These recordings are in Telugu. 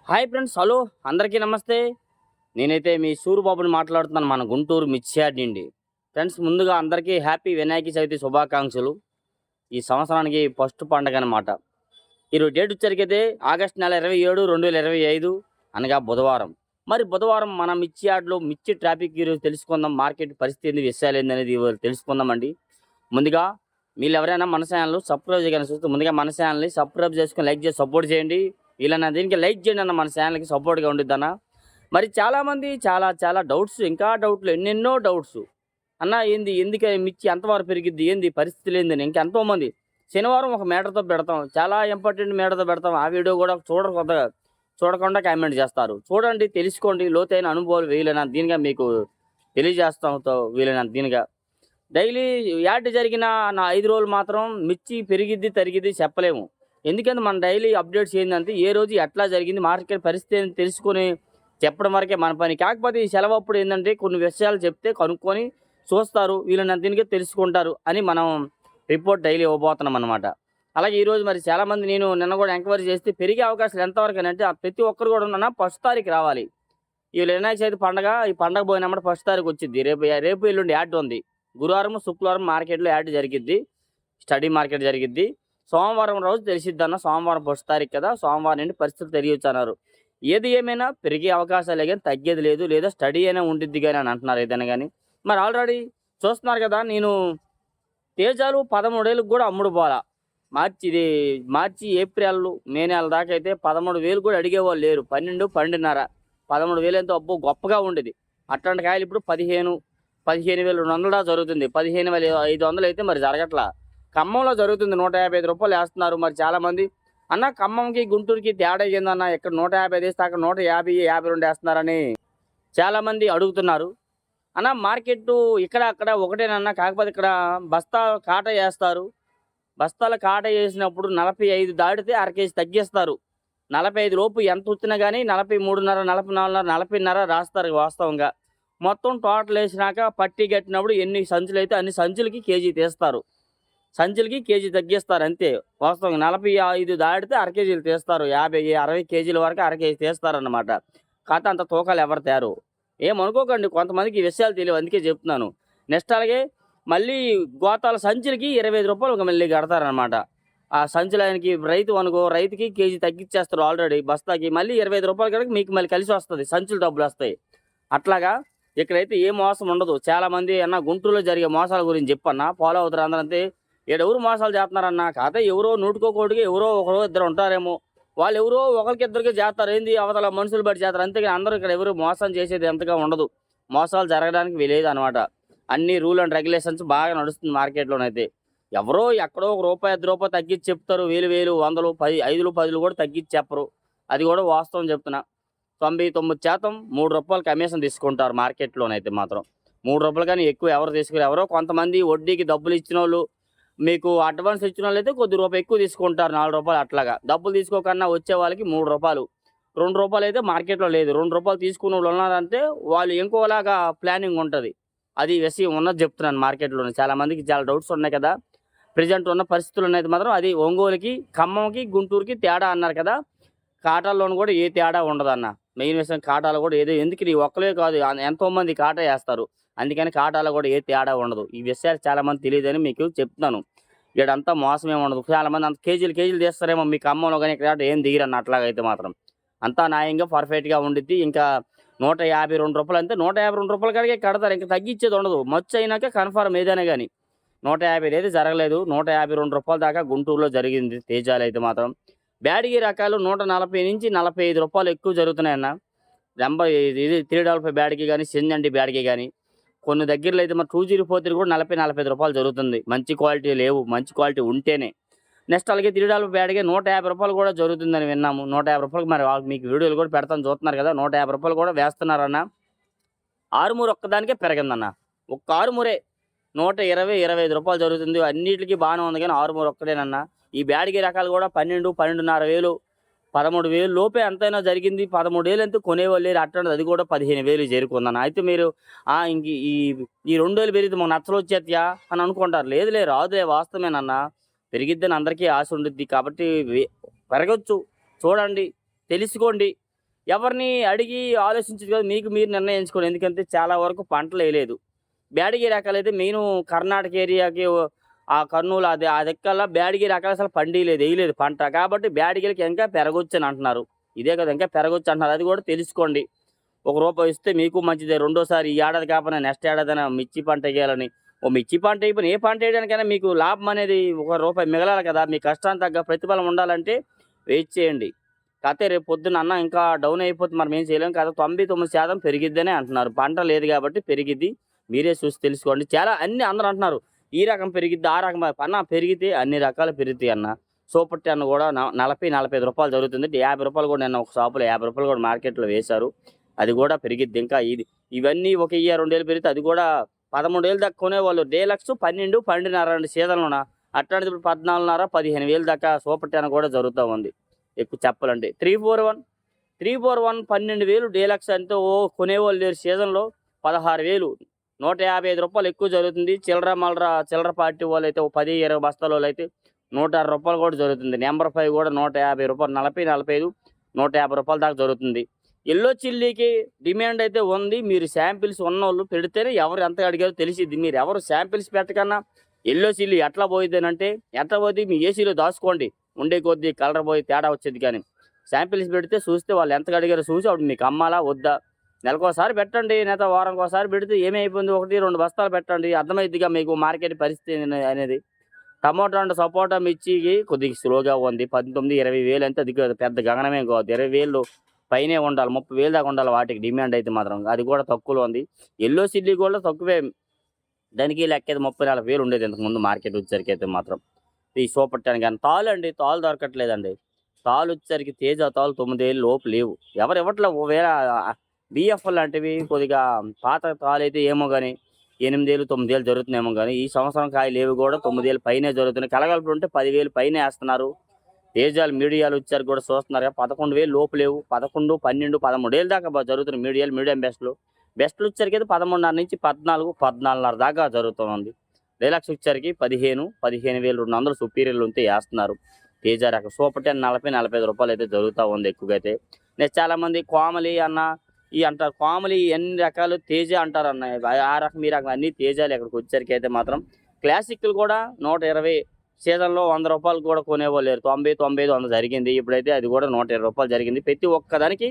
హాయ్ ఫ్రెండ్స్, హలో అందరికీ నమస్తే. నేనైతే మీ సూరిబాబుని మాట్లాడుతున్నాను, మన గుంటూరు మిర్చియార్డ్ నుండి. ఫ్రెండ్స్, ముందుగా అందరికీ హ్యాపీ వినాయక చవితి శుభాకాంక్షలు. ఈ సంవత్సరానికి ఫస్ట్ పండగ అనమాట. ఈరోజు డేట్ వచ్చరికైతే ఆగస్టు నెల 27, 2025 అనగా బుధవారం. మరి బుధవారం మన మిర్చియార్డ్లో మిర్చి ట్రాఫిక్ ఈరోజు తెలుసుకుందాం. మార్కెట్ పరిస్థితి ఏంది, విషయాలు ఏందనేది తెలుసుకుందామండి. ముందుగా మీరు ఎవరైనా మన ఛానల్ సబ్స్క్రైబ్ చేయగలని చూస్తే ముందుగా మన ఛానల్ని సబ్స్క్రైబ్ చేసుకొని లైక్ చేసి సపోర్ట్ చేయండి. వీళ్ళన్నా దీనికి లైక్ చేయండి అన్న, మన ఛానల్కి సపోర్ట్గా ఉండిద్దన్న. మరి చాలామంది చాలా చాలా డౌట్స్, ఇంకా డౌట్లు, ఎన్నెన్నో డౌట్స్. అన్న ఏంది, ఎందుకు మిర్చి ఎంతవరకు పెరిగిద్ది, ఏంది పరిస్థితులు ఏందని ఇంకెంతోమంది. శనివారం ఒక మేటర్తో పెడతాం, చాలా ఇంపార్టెంట్ మేటర్తో పెడతాం. ఆ వీడియో కూడా చూడకుండా కామెంట్ చేస్తారు. చూడండి, తెలుసుకోండి, లోతైన అనుభవాలు వీలైనంత దీనిగా మీకు తెలియజేస్తాం. వీలైనంత దీనిగా డైలీ యాడ్ జరిగిన నా 5 రోజులు మాత్రం మిర్చి పెరిగిద్ది తరిగిద్ది చెప్పలేము. ఎందుకంటే మన డైలీ అప్డేట్స్ ఏంటంటే ఏ రోజు ఎట్లా జరిగింది, మార్కెట్ పరిస్థితి ఏంటి తెలుసుకొని చెప్పడం వరకే మన పని. కాకపోతే ఈ సెలవు అప్పుడు ఏంటంటే కొన్ని విషయాలు చెప్తే కనుక్కొని చూస్తారు, వీళ్ళని దీనికే తెలుసుకుంటారు అని మనం రిపోర్ట్ డైలీ ఇవ్వబోతున్నాం అనమాట. అలాగే ఈరోజు మరి చాలామంది నేను నిన్న కూడా ఎంక్వైరీ చేస్తే పెరిగే అవకాశాలు ఎంతవరకు అని అంటే ప్రతి ఒక్కరు కూడా ఉన్న ఫస్ట్ తారీఖు రావాలి. ఈ వినాయక చవితి పండగ, ఈ పండగ పోయినప్పుడు ఫస్ట్ తారీఖు వచ్చింది. రేపు ఎల్లుండి యాడ్ ఉంది. గురువారం శుక్రవారం మార్కెట్లో యాడ్ జరిగిద్ది, స్టడీ మార్కెట్ జరిగిద్ది. సోమవారం రోజు తెలిసిద్దన్న, సోమవారం ఫస్ట్ తారీఖు కదా, సోమవారం నుండి పరిస్థితులు తెలియచ్చు అన్నారు. ఏది ఏమైనా పెరిగే అవకాశాలే కానీ తగ్గేది లేదు, లేదా స్టడీ అయినా ఉండిద్ది కానీ అని అంటున్నారు ఏదైనా కానీ. మరి ఆల్రెడీ చూస్తున్నారు కదా, నేను తేజాలు 13 ఏళ్ళకి కూడా అమ్ముడు పోలా. మార్చి ఏప్రిల్ మే నెల దాకా అయితే 13,000 కూడా అడిగేవాళ్ళు లేరు. 12, 12.5, 13,000 ఎంతో అబ్బో గొప్పగా ఉండేది. అట్లాంటి కాయలు ఇప్పుడు 15,200 జరుగుతుంది. 15,500 అయితే మరి జరగట్లా. ఖమ్మంలో జరుగుతుంది, 155 రూపాయలు వేస్తున్నారు. మరి చాలామంది అన్న ఖమ్మంకి గుంటూరుకి తేడా ఏందన్న, ఇక్కడ 150 వేస్తే అక్కడ 150, 52 వేస్తున్నారని చాలామంది అడుగుతున్నారు. అన్న మార్కెట్ ఇక్కడ అక్కడ ఒకటేనన్నా, కాకపోతే ఇక్కడ బస్తా కాట వేస్తారు. బస్తాల కాట వేసినప్పుడు 45 దాటితే అర కేజీ తగ్గిస్తారు. 45 లోపు ఎంత వచ్చినా కానీ 43.5, 44.5, 40.5 రాస్తారు వాస్తవంగా. మొత్తం టోటల్ వేసినాక పట్టి కట్టినప్పుడు ఎన్ని సంచులు అయితే అన్ని సంచులకి కేజీ తీస్తారు. సంచులకి కేజీ తగ్గిస్తారు అంతే. వాస్తవంగా 45 దాటితే అర కేజీలు తీస్తారు. 50, 60 కేజీల వరకు అర కేజీ తీస్తారన్నమాట. కాకపోతే అంత తూకాలు ఎవరు తేరు, ఏమనుకోకండి. కొంతమందికి ఈ విషయాలు తెలియవు, అందుకే చెప్తున్నాను. నెక్స్ట్ అలాగే మళ్ళీ గోతాల సంచులకి 25 రూపాయలు మళ్ళీ కడతారనమాట. ఆ సంచులానికి రైతుకి కేజీ తగ్గించేస్తారు ఆల్రెడీ. బస్తాకి మళ్ళీ 25 రూపాయలు కనుక మీకు మళ్ళీ కలిసి వస్తుంది, సంచులు డబ్బులు వస్తాయి. అట్లాగా ఇక్కడైతే ఏ మోసం ఉండదు. చాలామంది అన్న గుంటూరులో జరిగే మోసాల గురించి చెప్పన్నా ఫాలో అవుతారు అందరంతే. ఎవరు మోసాలు చేస్తున్నారన్న, కాకపోతే ఎవరో నూటుకోకోటికి ఎవరో ఒకరో ఇద్దరు ఉంటారేమో, వాళ్ళు ఎవరో ఒకరికిద్దరికి చేస్తారు. ఏంది అవతల మనుషులు బట్టి చేస్తారు, అంతేగాని అందరూ ఇక్కడ ఎవరు మోసం చేసేది ఎంతగా ఉండదు. మోసాలు జరగడానికి వీలేదు అనమాట. అన్ని రూల్ అండ్ రెగ్యులేషన్స్ బాగా నడుస్తుంది మార్కెట్లోనైతే. ఎవరో ఎక్కడో ₹1, ₹2 తగ్గించి చెప్తారు. 1000, 100, 10, 5, 10 కూడా తగ్గించి చెప్పరు. అది కూడా వాస్తవం చెప్తున్నా. 99% ₹3 కమిషన్ తీసుకుంటారు మార్కెట్లోనైతే మాత్రం. ₹3 కానీ ఎక్కువ ఎవరు తీసుకుని, ఎవరో కొంతమంది వడ్డీకి డబ్బులు ఇచ్చిన వాళ్ళు, మీకు అడ్వాన్స్ ఇచ్చిన వాళ్ళు అయితే కొద్ది రూపాయి ఎక్కువ తీసుకుంటారు, ₹4 అట్లాగా. డబ్బులు తీసుకోకన్నా వచ్చే వాళ్ళకి ₹3, ₹2 అయితే మార్కెట్లో లేదు. ₹2 తీసుకున్న వాళ్ళు ఉన్నారంటే వాళ్ళు ఇంకోలాగా ప్లానింగ్ ఉంటుంది. అది విషయం ఉన్నది చెప్తున్నాను. మార్కెట్లోనే చాలామందికి చాలా డౌట్స్ ఉన్నాయి కదా, ప్రజెంట్ ఉన్న పరిస్థితులు అనేది మాత్రం. అది ఒంగోలుకి, ఖమ్మంకి, గుంటూరుకి తేడా అన్నారు కదా. కాటాల్లోనూ కూడా ఏ తేడా ఉండదన్న. మెయిన్ విషయం కాటాలు కూడా ఏదో, ఎందుకు నీ ఒక్కలే కాదు ఎంతోమంది కాటా వేస్తారు, అందుకని కాటాలో కూడా ఏ తేడా ఉండదు. ఈ విషయాలు చాలామంది తెలియదని మీకు చెప్తున్నాను. ఇక్కడంతా మోసం ఏమి ఉండదు. చాలామంది అంత కేజీలు తీస్తారేమో మీ ఖమ్మంలో, కానీ ఇక్కడ ఏం దిగిరన్న. అట్లాగైతే మాత్రం అంతా న్యాయంగా పర్ఫెక్ట్గా ఉండిద్ది. ఇంకా ₹152 అంతే. ₹152 కాడికే కడతారు, ఇంకా తగ్గించేది ఉండదు. మచ్చు అయినాక కన్ఫర్మ్ ఏదైనా కానీ. 150 అయితే జరగలేదు, ₹152 దాకా గుంటూరులో జరిగింది తేజాలు అయితే మాత్రం. బ్యాడిగి రకాలు 140 నుంచి ₹45 ఎక్కువ జరుగుతున్నాయన్న. ఇది 355 బ్యాడిగి కానీ, సెంజండి బ్యాడిగి కానీ. కొన్ని దగ్గరలో అయితే మరి 204 కూడా ₹40, ₹45 జరుగుతుంది. మంచి క్వాలిటీ లేవు, మంచి క్వాలిటీ ఉంటేనే. నెక్స్ట్ అలాగే 355 బ్యాడిగే ₹150 కూడా జరుగుతుందని విన్నాము. ₹150 మరి మీకు వీడియోలు కూడా పెడతాను, చూస్తున్నారు కదా. ₹150 కూడా వేస్తున్నారన్న. ఆరుమూరు ఒక్కదానికే పెరిగిందన్న. ఒక్క ఆరుమూరే ₹120, ₹25 జరుగుతుంది. అన్నిటికీ బాగానే ఉంది కానీ ఆరుమూరు ఒక్కడేనన్న. ఈ బ్యాడిగి రకాలు కూడా 12, 12.5 13,000 లోపే ఎంతైనా జరిగింది. 13,000 అంతా కొనేవాళ్ళు లేరు. అట్లాంటిది అది కూడా 15,000 చేరుకుందన్న. అయితే మీరు ఇంక ఈ 2,000 పెరిగితే మాకు నచ్చలు వచ్చేత్యా అని అనుకుంటారు. లేదులే, రాదులే, వాస్తవేనన్నా. పెరిగిద్దని అందరికీ ఆశ ఉండిద్ది. కాబట్టి పెరగచ్చు, చూడండి, తెలుసుకోండి. ఎవరిని అడిగి ఆలోచించదు కదా, మీకు మీరు నిర్ణయించుకోండి. ఎందుకంటే చాలా వరకు పంటలు వేయలేదు. బ్యాడగి రకాలైతే మెయిన్ కర్ణాటక ఏరియాకి ఆ కర్నూలు ఆ దిక్కల్లా బ్యాడగి రకాలు అసలు పండియలేదు, వేయలేదు పంట. కాబట్టి బ్యాడగిలకి ఇంకా పెరగొచ్చు అని అంటున్నారు. ఇదే కదా ఇంకా పెరగొచ్చు అంటున్నారు. అది కూడా తెలుసుకోండి. రూపాయి ఇస్తే మీకు మంచిదే. రెండోసారి ఈ ఏడాది కాకపోయినా నెక్స్ట్ ఏడాదైనా మిర్చి పంట వేయాలని. మిర్చి పంట అయిపోయినా ఏ పంట వేయడానికైనా మీకు లాభం అనేది రూపాయి మిగలాలి కదా. మీ కష్టానికి తగ్గ ప్రతిఫలం ఉండాలంటే వెయిట్ చేయండి. కాకపోతే రేపు పొద్దున్న అన్న ఇంకా డౌన్ అయిపోతుంది, మనం ఏం చేయలేం కదా. 99% పెరిగిద్దనే అంటున్నారు. పంట లేదు కాబట్టి పెరిగిద్ది. మీరే చూసి తెలుసుకోండి. చాలా అన్ని అందరూ అంటున్నారు ఈ రకం పెరిగిద్ది, ఆ రకం అన్న పెరిగితే అన్ని రకాలు పెరుగుతాయి అన్న. సూపర్ 10 కూడా 40-45 రూపాయలు జరుగుతుంది. 50 రూపాయలు కూడా నిన్న ఒక షాపులో 50 రూపాయలు కూడా మార్కెట్లో వేశారు. అది కూడా పెరిగిద్ది. ఇంకా ఇవన్నీ ఒక 2 ఏళ్ళు పెరిగితే అది కూడా 13 ఏళ్ళు దాకా కొనేవాళ్ళు. డీలక్స్ 12, 12.5 సీజన్లోన. అట్లాంటిది ఇప్పుడు 14.5, 15,000 దాకా సూపర్ 10 కూడా జరుగుతూ ఉంది. ఎక్కువ చెప్పాలంటే 341 12,000 డీలక్స్ అంటే కొనేవాళ్ళు లేరు. సీజన్లో 16,000, 155 రూపాయలు ఎక్కువ జరుగుతుంది. చిల్లర పార్టీ వాళ్ళు అయితే 10-20 బస్తాల వాళ్ళు అయితే 106 రూపాయలు కూడా జరుగుతుంది. నెంబర్ 5 కూడా 150 రూపాయలు, 40-45, 150 రూపాయల దాకా జరుగుతుంది. ఎల్లో చిల్లీకి డిమాండ్ అయితే ఉంది. మీరు శాంపిల్స్ ఉన్నోళ్ళు పెడితేనే ఎవరు ఎంత అడిగారో తెలిసిద్ది. మీరు ఎవరు శాంపిల్స్ పెట్టకన్నా ఎల్లో చిల్లీ ఎట్లా పోయిద్దేనంటే, ఎట్లా పోతే మీ ఏసీలో దాచుకోండి. ఉండే కొద్దీ కలర్ పోయి తేడా వచ్చేది. కానీ శాంపిల్స్ పెడితే చూస్తే వాళ్ళు ఎంత అడిగారో చూసి అప్పుడు మీకు అమ్మాలా వద్దా. నెలకోసారి పెట్టండి, లేదా వారానికి ఒకసారి పెడితే ఏమైపోయింది, 1-2 బస్తాలు పెట్టండి. అర్థమైద్దిగా మీకు మార్కెట్ పరిస్థితి అనేది. టమోటా అండ్ సపోటా మిర్చికి కొద్దిగా స్లోగా ఉంది. 19-20 వేలు అంటే అది పెద్ద గగనమే కాదు. 20 వేలు పైనే ఉండాలి, 30 వేలు దాకా ఉండాలి వాటికి డిమాండ్ అయితే మాత్రం. అది కూడా తక్కువలో ఉంది. ఎల్లో చిల్లీ కూడా తక్కువే, దానికి లెక్క 30-40 వేలు ఉండేది ఇంతకుముందు మార్కెట్ వచ్చేసరికి అయితే మాత్రం. ఈ సూపర్ 10 కానీ తాళ్ళు అండి, తాళ్ళు దొరకట్లేదండి. తాళ్ళు వచ్చేసరికి తేజ తాళ్ళు 9 ఏళ్ళు లోపు లేవు. ఎవరు ఇవ్వట్లే. వేరే బిఎఫ్ఎల్ లాంటివి కొద్దిగా పాత తాళ్ళు అయితే ఏమో కానీ 8 ఏళ్ళు 9 ఏళ్ళు జరుగుతున్నాయేమో. కానీ ఈ సంవత్సరం కాయలు లేవు కూడా 9 ఏళ్ళు పైనే జరుగుతున్నాయి. కలగలుపు ఉంటే 10,000 పైనే వేస్తున్నారు. తేజాలు మీడియాలు వచ్చారు కూడా చూస్తున్నారు. 11,000 లోపు లేవు. 11, 12, 13 ఏళ్ళు దాకా జరుగుతున్నాయి మీడియం బెస్ట్లు వచ్చరికి అయితే 13.5 నుంచి 14, 14.5 దాకా జరుగుతుంది. డైలాక్స్ వచ్చరికి 15,200 సుపీరియర్లు ఉంటే వేస్తున్నారు. తేజ రకం సూపర్ 10 40-45 రూపాయలు అయితే జరుగుతూ ఉంది ఎక్కువగా అయితే. నెక్స్ట్ చాలామంది కోమలి అన్న అంటారు. కోమలి ఎన్ని రకాలు తేజ అంటారు అన్న. ఆ రకం ఈ రకం అన్ని తేజాలు ఇక్కడికి వచ్చరికి అయితే మాత్రం. క్లాసిక్లు కూడా 120 సీజన్లో 100 రూపాయలు కూడా కొనేవాళ్ళు లేరు. 90, 95, 100 జరిగింది. ఇప్పుడైతే అది కూడా 120 రూపాయలు జరిగింది. ప్రతి ఒక్కదానికి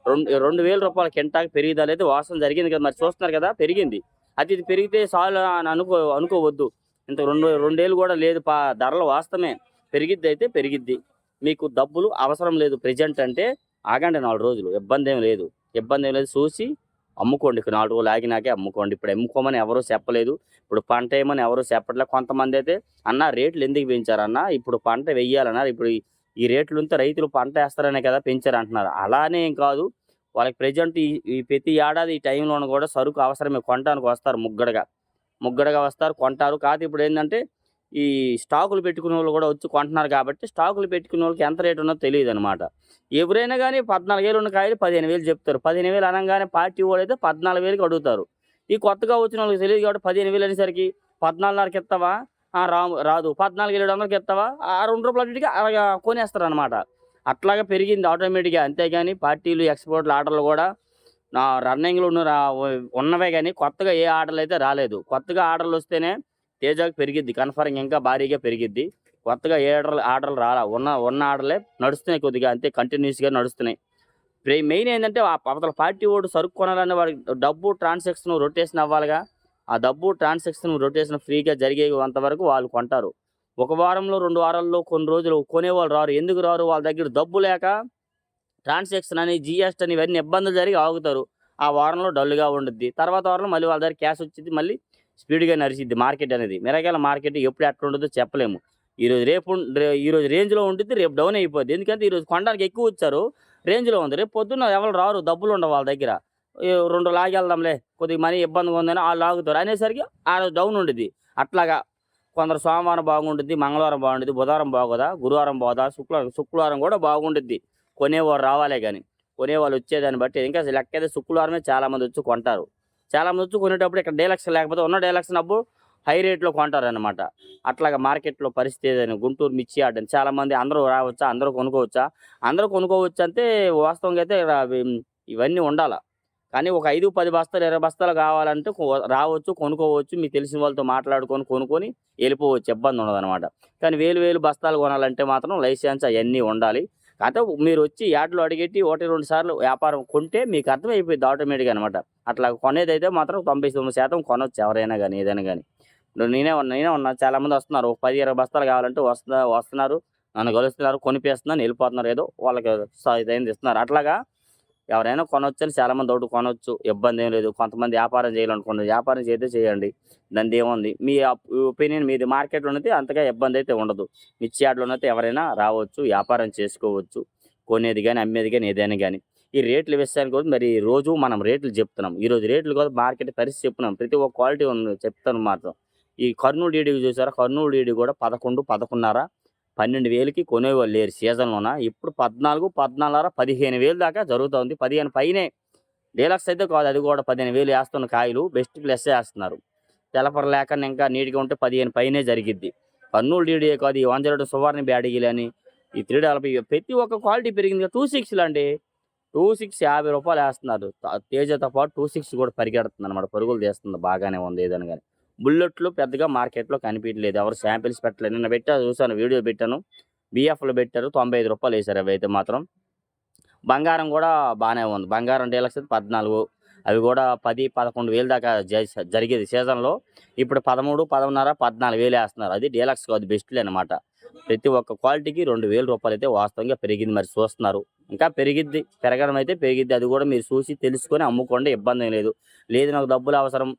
2,000 రూపాయల కింటాకి పెరిగిదాలు అయితే వాసన జరిగింది కదా. మరి చూస్తున్నారు కదా పెరిగింది. ఇది పెరిగితే చాలు అని అనుకోవద్దు. ఇంత 2 ఏళ్ళు కూడా లేదు. ధరలు వాస్తవమే పెరిగిద్ది అయితే పెరిగిద్ది. మీకు డబ్బులు అవసరం లేదు ప్రెజెంట్ అంటే ఆగండి 4 రోజులు. ఇబ్బంది ఏం లేదు. చూసి అమ్ముకోండి. 4 రోజులు ఆగినాకే అమ్ముకోండి. ఇప్పుడు అమ్ముకోమని ఎవరూ చెప్పలేదు. ఇప్పుడు పంట ఏమని ఎవరూ చెప్పట్లేదు. కొంతమంది అయితే అన్న రేట్లు ఎందుకు పెంచారన్న, ఇప్పుడు పంట వెయ్యాలన్నారు. ఇప్పుడు ఈ రేట్లు ఉంటే రైతులు పంట వేస్తారనే కదా పెంచారు అంటున్నారు. అలానే ఏం కాదు. వాళ్ళకి ప్రెజెంట్ ఈ ప్రతి ఏడాది ఈ టైంలోనూ కూడా సరుకు అవసరమే. కొనడానికి వస్తారు, ముగ్గడగా వస్తారు, కొంటారు. కాదు ఇప్పుడు ఏంటంటే ఈ స్టాకులు పెట్టుకునే వాళ్ళు కూడా వచ్చి కొంటున్నారు. కాబట్టి స్టాకులు పెట్టుకునే వాళ్ళకి ఎంత రేటు ఉన్నదో తెలియదు అనమాట. ఎవరైనా కానీ 14,000 ఉన్న కాయలు 15,000 చెప్తారు. 15,000 అనగానే పార్టీ వాళ్ళు అయితే 14,000కి అడుగుతారు. ఈ కొత్తగా వచ్చిన వాళ్ళకి తెలియదు కాబట్టి 15,000 అనేసరికి 14,500కి ఇస్తావా, రాదు 14,700కి ఇస్తావా, ఆ 2 రూపాయలు అటుగా అలాగా కొనేస్తారు అనమాట. అట్లాగా పెరిగింది ఆటోమేటిక్గా. అంతేగాని పార్టీలు ఎక్స్పోర్ట్లు ఆర్డర్లు కూడా రన్నింగ్లో ఉన్నవే కానీ కొత్తగా ఏ ఆర్డర్లు అయితే రాలేదు. కొత్తగా ఆర్డర్లు వస్తేనే తేజాకి పెరిగిద్ది కన్ఫర్మ్, ఇంకా భారీగా పెరిగిద్ది. కొత్తగా ఏ ఆర్డర్లు రాలా. ఉన్న ఆర్డర్లే నడుస్తున్నాయి కొద్దిగా, అంతే కంటిన్యూస్గా నడుస్తున్నాయి. మెయిన్ ఏంటంటే అవతల పార్టీ వాడు సరుకు కొనాలనే వాడికి డబ్బు ట్రాన్సాక్షన్ రొటేషన్ అవ్వాలిగా. ఆ డబ్బు ట్రాన్సాక్షన్ రొటేషన్ ఫ్రీగా జరిగేంత వరకు వాళ్ళు కొంటారు. 1 వారంలో 2 వారాల్లో కొన్ని రోజులు కొనేవాళ్ళు రారు. ఎందుకు రారు? వాళ్ళ దగ్గర డబ్బు లేక ట్రాన్సాక్షన్ అని, జిఎస్టీ అని ఇవన్నీ ఇబ్బందులు జరిగి ఆగుతారు. ఆ వారంలో డల్గా ఉండుద్ది. తర్వాత వారంలో మళ్ళీ వాళ్ళ దగ్గర క్యాష్ వచ్చింది, మళ్ళీ స్పీడ్గా నడిచిద్ది మార్కెట్ అనేది. మిరగాయల మార్కెట్ ఎప్పుడు ఎట్లా ఉండదో చెప్పలేము. ఈరోజు రేంజ్లో ఉంటుంది, రేపు డౌన్ అయిపోద్ది. ఎందుకంటే ఈరోజు కొనడానికి ఎక్కువ వచ్చారు, రేంజ్లో ఉంది. రేపు పొద్దున్న ఎవరు రారు, డబ్బులు ఉండవు వాళ్ళ దగ్గర. 2 లాగెళ్దాంలే, కొద్దిగా మనీ ఇబ్బందిగా ఉందని వాళ్ళు లాగుతారు అనేసరికి ఆ రోజు డౌన్ ఉండుద్ది. అట్లాగా కొందరు సోమవారం బాగుంటుంది, మంగళవారం బాగుంటుంది, బుధవారం బాగోదా, గురువారం బాగోదా, శుక్రవారం కూడా బాగుంటుంది. కొనేవారు రావాలే కానీ. కొనేవాళ్ళు వచ్చేదాన్ని బట్టి ఇంకా లెక్క అయితే శుక్రవారమే చాలామంది వచ్చి కొంటారు. చాలామంది వచ్చి కొనేటప్పుడు ఇక్కడ డీలక్స్ లేకపోతే ఉన్న డీలక్స్ డబ్బు హై రేట్లో కొంటారనమాట. అట్లాగా మార్కెట్‌లో పరిస్థితి ఏదైనా గుంటూరు మిర్చి యార్డ్ అని చాలామంది అందరూ రావచ్చా? అందరూ కొనుక్కోవచ్చా? అందరూ కొనుక్కోవచ్చంటే వాస్తవంగా అయితే ఇవన్నీ ఉండాల. కానీ ఒక 5, 10 బస్తాలు, 20 బస్తాలు కావాలంటే రావచ్చు, కొనుక్కోవచ్చు. మీకు తెలిసిన వాళ్ళతో మాట్లాడుకొని, కొనుక్కొని ఎళ్ళిపోవచ్చు. ఇబ్బందుండదనమాట. కానీ వేలు, వేలు బస్తాలు కొనాలంటే మాత్రం లైసెన్స్ అయన్నీ ఉండాలి. కాతే మీరొచ్చి యార్డ్‌లో అడిగెట్టి 1, 2 సార్లు వ్యాపారం కొంటే మీకు అర్థమైపోయిద్ది ఆటోమేటిక్‌గా అనమాట. అట్లా కొనేదైతే మాత్రం 99% కొనొచ్చు ఎవరైనా గాని, ఏదైనా గాని. ఇప్పుడు నేనే ఉన్నా చాలామంది వస్తున్నారు. ఒక 10, 20 బస్తాలు కావాలంటే వస్తున్నారు. నన్ను కలుస్తున్నారు, కొనిపిస్తున్నాను, ఎళ్ళిపోతున్నారు. ఏదో వాళ్ళకి ఇదైంది ఇస్తున్నారు. అట్లాగా ఎవరైనా కొనొచ్చని చాలామంది డౌట్ కొనొచ్చు. ఇబ్బందేం లేదు. కొంతమంది వ్యాపారం చేయాలనుకున్నారు. వ్యాపారం చేస్తే చేయండి. దానిదేముంది. మీ ఒపీనియన్ మీది. మార్కెట్‌లోనైతే అంతగా ఇబ్బందైతే ఉండదు. మిర్చి యార్డ్‌లోనైతే ఎవరైనా రావచ్చు. వ్యాపారం చేసుకోవచ్చు. కొనేది గాని, అమ్మేది గాని ఏదైనా గాని. ఈ రేట్ల విషయానికి కూడా మరి రోజు మనం రేట్లు చెప్తున్నాం. ఈరోజు రేట్లు కూడా మార్కెట్ పరిస్థితి చెప్తున్నాం. ప్రతి ఒక్క క్వాలిటీ ఉంది చెప్తాను మాత్రం. ఈ కర్నూలు డీడీ చూసారా? కర్నూలు డీడీ కూడా 11, 11.5 12,000కి కొనేవాళ్ళు లేరు సీజన్‌లోన. ఇప్పుడు 14, 14.5, 15,000 దాకా జరుగుతోంది. 15 పైనే. డీలక్స్ అయితే కాదు. అది కూడా 15,000 ఏస్తున్న కాయలు బెస్ట్ ప్లస్ ఏస్తున్నారు. తెలపర లేకుండా ఇంకా నీట్‌గా ఉంటే 15 పైనే జరిగిద్ది. కర్నూలు డీడీయే కాదు. ఈ 102 సువర్ణ బ్యాడగిలని, ఈ 340 ప్రతి ఒక్క క్వాలిటీ పెరిగిందిగా. 26లండి. 26 రూ. 50 ఏస్తున్నారు. తేజతో పాటు 26 కూడా పరిగెడుతుందనమాట. పరుగులు తీస్తుంది. బాగానే ఉంది ఏదైనా గాని. బుల్లెట్‌లు పెద్దగా మార్కెట్‌లో కనిపియట్లేదు. ఎవరు శాంపిల్స్ పెట్టలేదు. నిన్న చూసాను వీడియో పెట్టాను. బీఎఫ్‌లో పెట్టారు. రూ. 95 ఏసారు అవైతే మాత్రం. బంగారం గూడా బానే ఉంది. బంగారం డీలక్స్ అయితే 14 అవి గూడా 10, 11,000 దాకా జరిగేది సీజన్‌లో. ఇప్పుడు 13, 13.5, 14,000 ఏస్తున్నారు. అది డీలక్స్ కాదు బెస్ట్‌లనమాట. ప్రతి ఒక్క క్వాలిటీకి రూ. 2,000 అయితే వాస్తవంగా పెరిగింది. మరి చూస్తున్నారు. ఇంకా పెరిగిద్ది. పెరగడం అయితే పెరిగిద్ది. అది గూడా మీరు చూసి తెలుసుకొని అమ్ముకోండి. ఇబ్బందేం లేదు. లేదు నాకు డబ్బులు అవసరం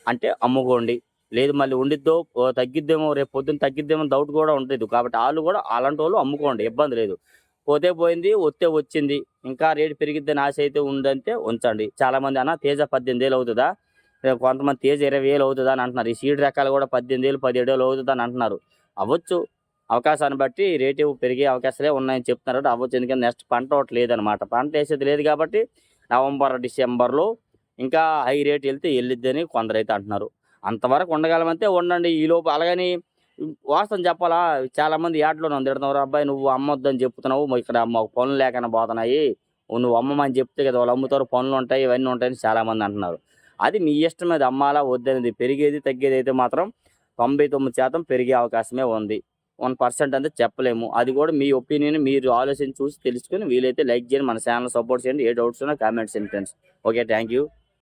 అంటే అమ్ముకోండి. లేదు మళ్ళీ ఉండిద్దో తగ్గిద్దేమో రేపు పొద్దున్న తగ్గిద్దేమో డౌట్ గూడా ఉండిద్ది. కాబట్టి ఆళ్ళు గూడా అలాంటోళ్ళు అమ్ముకోండి. ఇబ్బంది లేదు. పోతే పోయింది. వస్తే వచ్చింది. ఇంకా రేటు పెరిగిద్దని ఆశ అయితే ఉందంటే ఉంచండి. చాలామంది అన్న తేజ 18,000 అవుతదా? కొంతమంది తేజ 20,000 అవుతదా అని అంటున్నారు. ఈ సీడ్ రకాలు కూడా 18,000, 17,000 అవుతదని అంటున్నారు. అవ్వచ్చు. అవకాశాన్ని బట్టి రేటు పెరిగే అవకాశాలే ఉన్నాయని చెప్తున్నారు కాబట్టి అవ్వచ్చు. ఎందుకంటే నెక్స్ట్ పంట ఒకటి లేదనమాట. పంట ఏసేది లేదు కాబట్టి నవంబర్, డిసెంబర్‌లో ఇంకా హై రేట్ ఎళ్తే ఎళ్ళిద్దని కొందరైతే అంటున్నారు. అంతవరకు ఉండగలమంటే ఉండండి. ఈలోపు అలాగని వాస్తవం చెప్పాలా? చాలామంది యాడ్‌లో నన్ను తిడుతున్నారు. "అబ్బాయి నువ్వు అమ్మొద్దని చెప్తున్నావు. ఇక్కడ మాకు పనులు లేకుండా పోతున్నాయి. నువ్వు అమ్మమని చెప్తే కదా వాళ్ళు అమ్ముతారు. పనులుంటాయి, ఇవన్నీ ఉంటాయని" చాలామంది అంటున్నారు. అది మీ ఇష్టం అది అమ్మాలా వద్దనేది. పెరిగేది, తగ్గేదైతే మాత్రం 99% పెరిగే అవకాశమే ఉంది. 1% అంటే చెప్పలేము. అది కూడా మీ ఒపీనియన్ మీరు ఆలోచించి చూసి తెలుసుకొని వీలైతే లైక్ చేయండి. మన ఛానెల్ సపోర్ట్ చేయండి. ఏ డౌట్స్ ఉన్నా కామెంట్స్ చేయండి ఫ్రెండ్స్. ఓకే. Thank you.